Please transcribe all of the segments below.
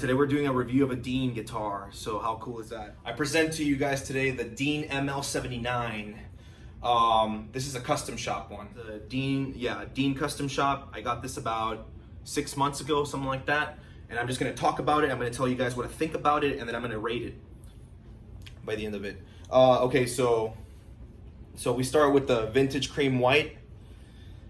Today we're doing a review of a Dean guitar, so how cool is that? I present to you guys today the Dean ML79. This is a custom shop one. The Dean custom shop. I got this about 6 months ago, something like that. And I'm just gonna talk about it. I'm gonna tell you guys what I think about it, and then I'm gonna rate it by the end of it. Okay, so we start with the vintage cream white.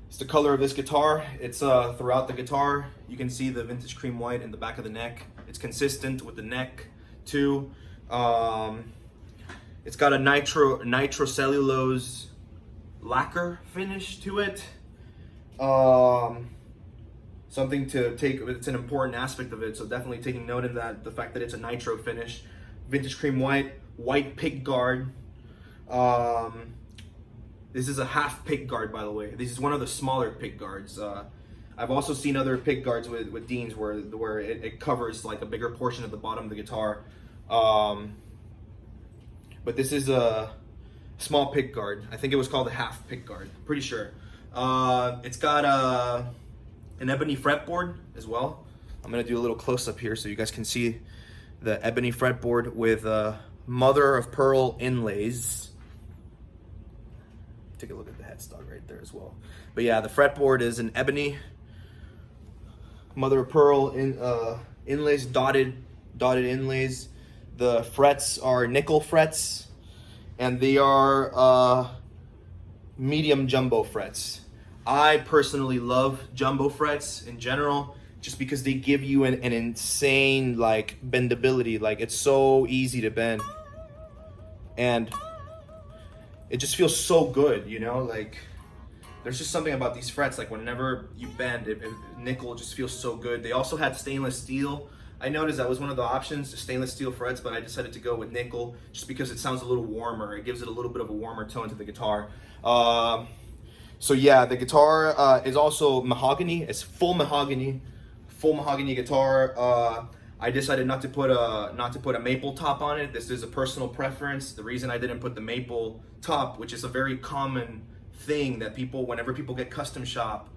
It's the color of this guitar. It's throughout the guitar. You can see the vintage cream white in the back of the neck. It's consistent with the neck too. It's got a nitrocellulose lacquer finish to it. Something to take, it's an important aspect of it, so definitely taking note of that, the fact that it's a nitro finish. Vintage cream white Pickguard. This is a half Pickguard, by the way. This is one of the smaller Pickguards. I've also seen other Pickguards with Deans where it covers like a bigger portion of the bottom of the guitar. But this is a small Pickguard. I think it was called a half Pickguard, pretty sure. It's got an Ebony fretboard as well. I'm gonna do a little close up here so you guys can see the Ebony fretboard with mother of pearl inlays. Take a look at the headstock right there as well. But yeah, the fretboard is an Ebony mother of pearl inlays, dotted inlays. The frets are nickel frets, and they are medium jumbo frets. I personally love jumbo frets in general, just because they give you an insane like bendability. Like, it's so easy to bend, and it just feels so good, you know? Like, there's just something about these frets, like whenever you bend, nickel just feels so good. They also had stainless steel. I noticed that was one of the options, stainless steel frets, but I decided to go with nickel just because it sounds a little warmer. It gives it a little bit of a warmer tone to the guitar. So yeah, the guitar is also mahogany. It's full mahogany guitar. I decided not to put a maple top on it. This is a personal preference. The reason I didn't put the maple top, which is a very common thing that whenever people get custom shop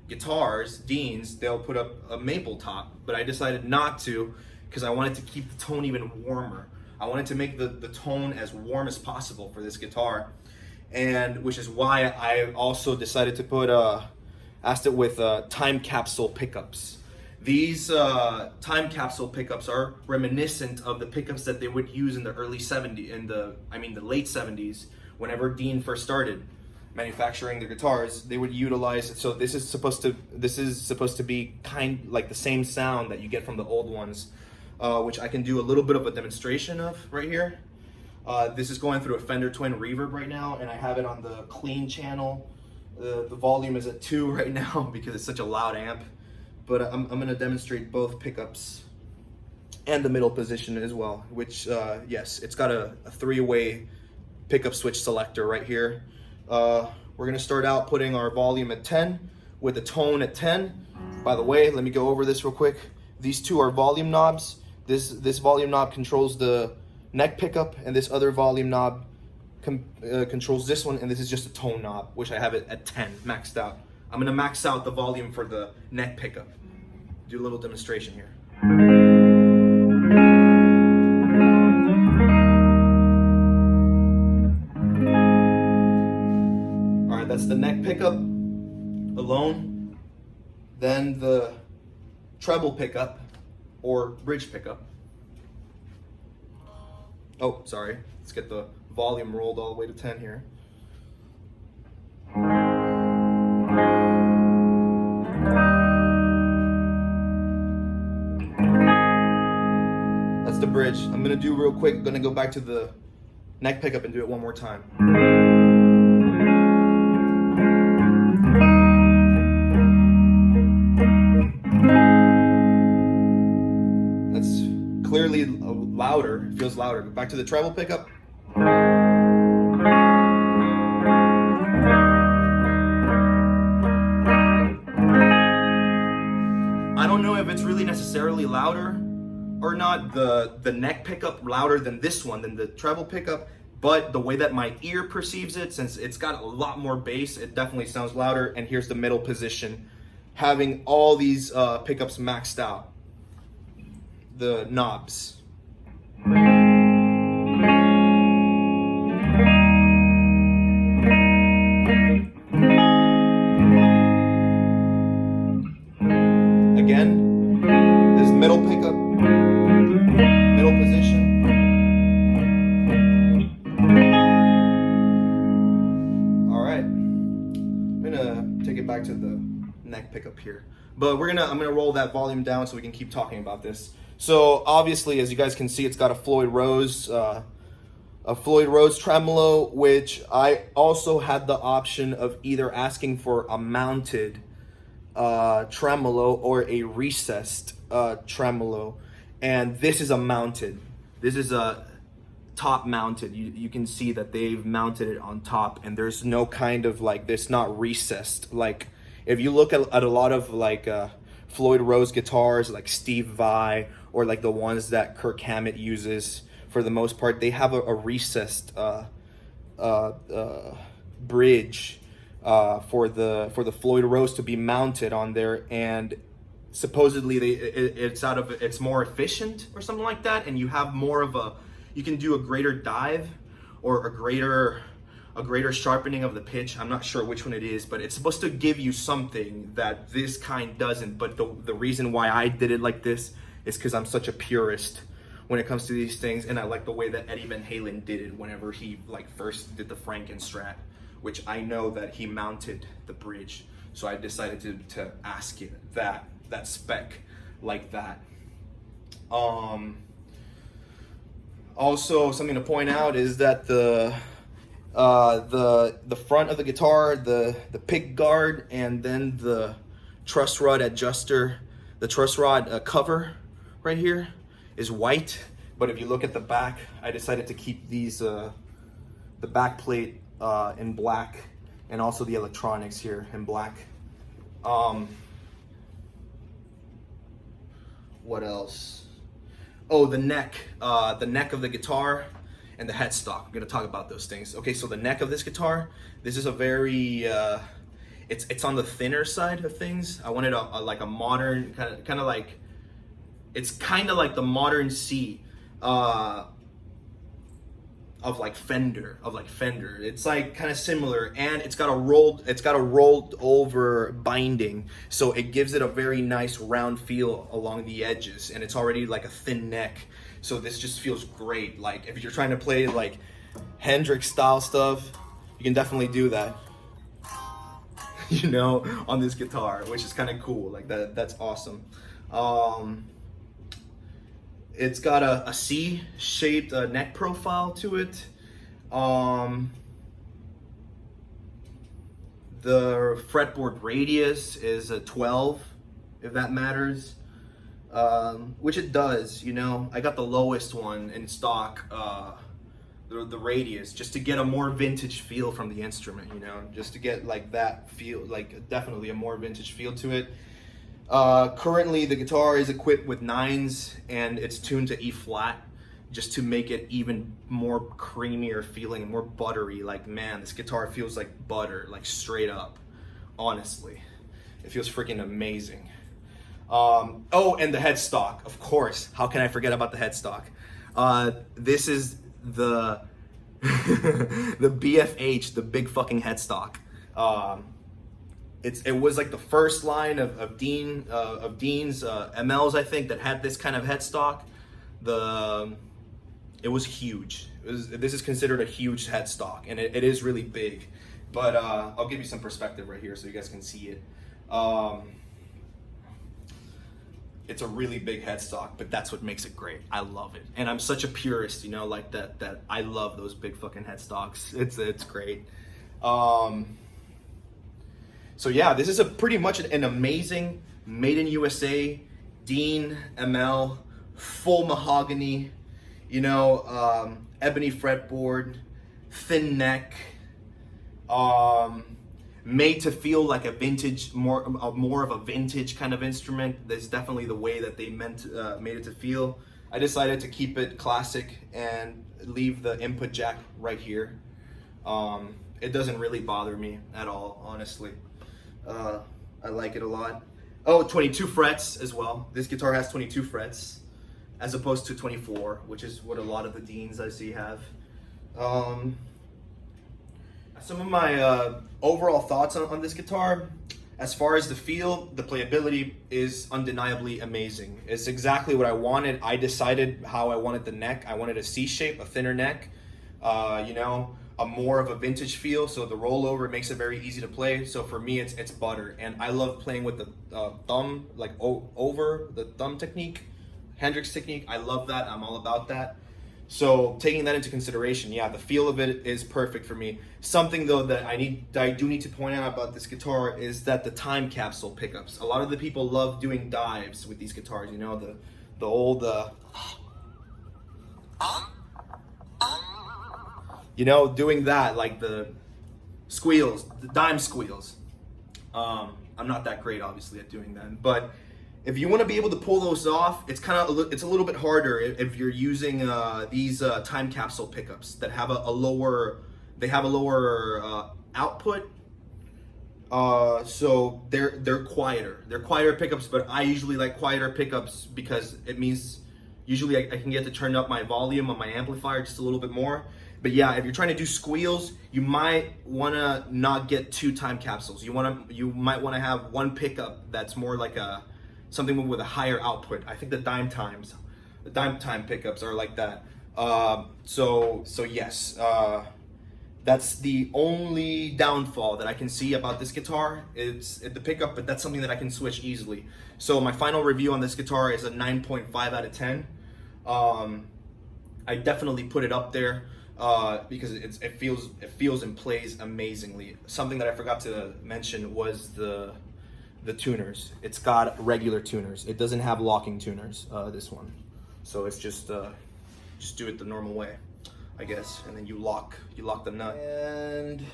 guitars, Deans, they'll put up a maple top. But I decided not to because I wanted to keep the tone even warmer. I wanted to make the tone as warm as possible for this guitar, and which is why I also decided to put asked it with time capsule pickups. These time capsule pickups are reminiscent of the pickups that they would use in the early 70s, the late 70s, whenever Dean first started manufacturing their guitars. They would utilize it. So this is supposed to be kind like the same sound that you get from the old ones, which I can do a little bit of a demonstration of right here. This is going through a Fender Twin reverb right now, and I have it on the clean channel. The volume is at 2 right now because it's such a loud amp. But I'm going to demonstrate both pickups and the middle position as well, which, yes, it's got a 3-way pickup switch selector right here. We're going to start out putting our volume at 10 with the tone at 10. By the way, let me go over this real quick. These two are volume knobs. This volume knob controls the neck pickup, and this other volume knob controls this one, and this is just a tone knob, which I have it at 10 maxed out. I'm gonna max out the volume for the neck pickup. Do a little demonstration here. All right, that's the neck pickup alone. Then the treble pickup or bridge pickup. Oh, sorry. Let's get the volume rolled all the way to 10 here. That's the bridge. I'm gonna do real quick. I'm gonna go back to the neck pickup and do it one more time. That's clearly louder. It feels louder. Go back to the treble pickup. I don't know if it's really necessarily louder or not, the neck pickup louder than this one, than the treble pickup, but the way that my ear perceives it, since it's got a lot more bass, it definitely sounds louder. And here's the middle position, having all these pickups maxed out. the knobs. Again, this middle pickup, middle position. All right, I'm gonna take it back to the neck pickup here, but I'm gonna roll that volume down so we can keep talking about this. So obviously, as you guys can see, it's got a Floyd Rose tremolo, which I also had the option of either asking for a mounted tremolo or a recessed tremolo, and this is a mounted. This is a top mounted. You can see that they've mounted it on top, and there's no kind of like this, not recessed. Like if you look at a lot of like Floyd Rose guitars, like Steve Vai, or like the ones that Kirk Hammett uses, for the most part, they have a recessed bridge for the Floyd Rose to be mounted on there, and supposedly it's more efficient or something like that, and you have more of you can do a greater dive or a greater sharpening of the pitch. I'm not sure which one it is, but it's supposed to give you something that this kind doesn't. But the reason why I did it like this is because I'm such a purist when it comes to these things, and I like the way that Eddie Van Halen did it whenever he like first did the Frankenstrat, which I know that he mounted the bridge. So I decided to ask it that spec like that. Also, something to point out is that the front of the guitar, the Pickguard, and then the truss rod adjuster, the truss rod cover right here is white. But if you look at the back, I decided to keep these the back plate in black, and also the electronics here in black. What else? Oh, the neck of the guitar and the headstock. I'm gonna talk about those things. Okay, so the neck of this guitar, this is a very it's on the thinner side of things. I wanted like a modern kind of like, it's kind of like the modern C of Fender. It's like kind of similar, and it's got a rolled over binding, so it gives it a very nice round feel along the edges, and it's already like a thin neck, so this just feels great. Like if you're trying to play like Hendrix style stuff, you can definitely do that, you know, on this guitar, which is kind of cool. Like that's awesome. It's got a C-shaped neck profile to it. The fretboard radius is a 12, if that matters, which it does. You know, I got the lowest one in stock, the radius, just to get a more vintage feel from the instrument. You know, just to get like that feel, like definitely a more vintage feel to it. Currently the guitar is equipped with 9s, and it's tuned to E flat, just to make it even more creamier feeling, more buttery. Like, man, this guitar feels like butter, like straight up. Honestly, it feels freaking amazing. Oh, and the headstock, of course. How can I forget about the headstock? This is the the BFH, the big fucking headstock. It was like the first line of Dean's MLs, I think, that had this kind of headstock. It was huge. This is considered a huge headstock, and it is really big. But I'll give you some perspective right here so you guys can see it. It's a really big headstock, but that's what makes it great. I love it, and I'm such a purist, you know, like that. I love those big fucking headstocks. It's great. So yeah, this is pretty much an amazing made in USA Dean ML, full mahogany, you know, ebony fretboard, thin neck, made to feel like a vintage, more of a vintage kind of instrument. That's definitely the way that they made it to feel. I decided to keep it classic and leave the input jack right here. It doesn't really bother me at all, honestly. I like it a lot. Oh, 22 frets as well. This guitar has 22 frets. as opposed to 24, which is what a lot of the Deans I see have. Some of my overall thoughts on this guitar, as far as the feel, the playability is undeniably amazing. It's exactly what I wanted. I decided how I wanted the neck. I wanted a C shape, a thinner neck, you know, a more of a vintage feel. So the rollover makes it very easy to play. So for me, it's butter. And I love playing with the thumb, like over the thumb technique, Hendrix technique. I love that. I'm all about that. So taking that into consideration, yeah, the feel of it is perfect for me. Something though that I do need to point out about this guitar is that the time capsule pickups. A lot of the people love doing dives with these guitars. You know, the old, you know, doing that, like the squeals, the dime squeals. I'm not that great, obviously, at doing that, but if you want to be able to pull those off, it's a little bit harder if you're using these time capsule pickups that have a lower output. So they're quieter. They're quieter pickups, but I usually like quieter pickups because it means usually I can get to turn up my volume on my amplifier just a little bit more. But yeah, if you're trying to do squeals, you might want to not get 2 time capsules. You might want to have one pickup that's more like something with a higher output. I think the dime time pickups are like that. So yes, that's the only downfall that I can see about this guitar. It's the pickup, but that's something that I can switch easily. So my final review on this guitar is a 9.5 out of 10. I definitely put it up there because it feels and plays amazingly. Something that I forgot to mention was the tuners. It's got regular tuners. It doesn't have locking tuners, this one. So it's just do it the normal way, I guess. And then you lock the nut. And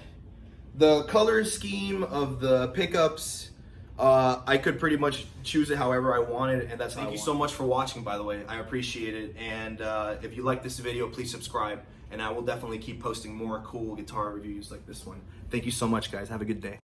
the color scheme of the pickups, I could pretty much choose it however I wanted, and that's how. Thank you so much for watching, by the way. I appreciate it. And if you like this video, please subscribe. And I will definitely keep posting more cool guitar reviews like this one. Thank you so much, guys. Have a good day.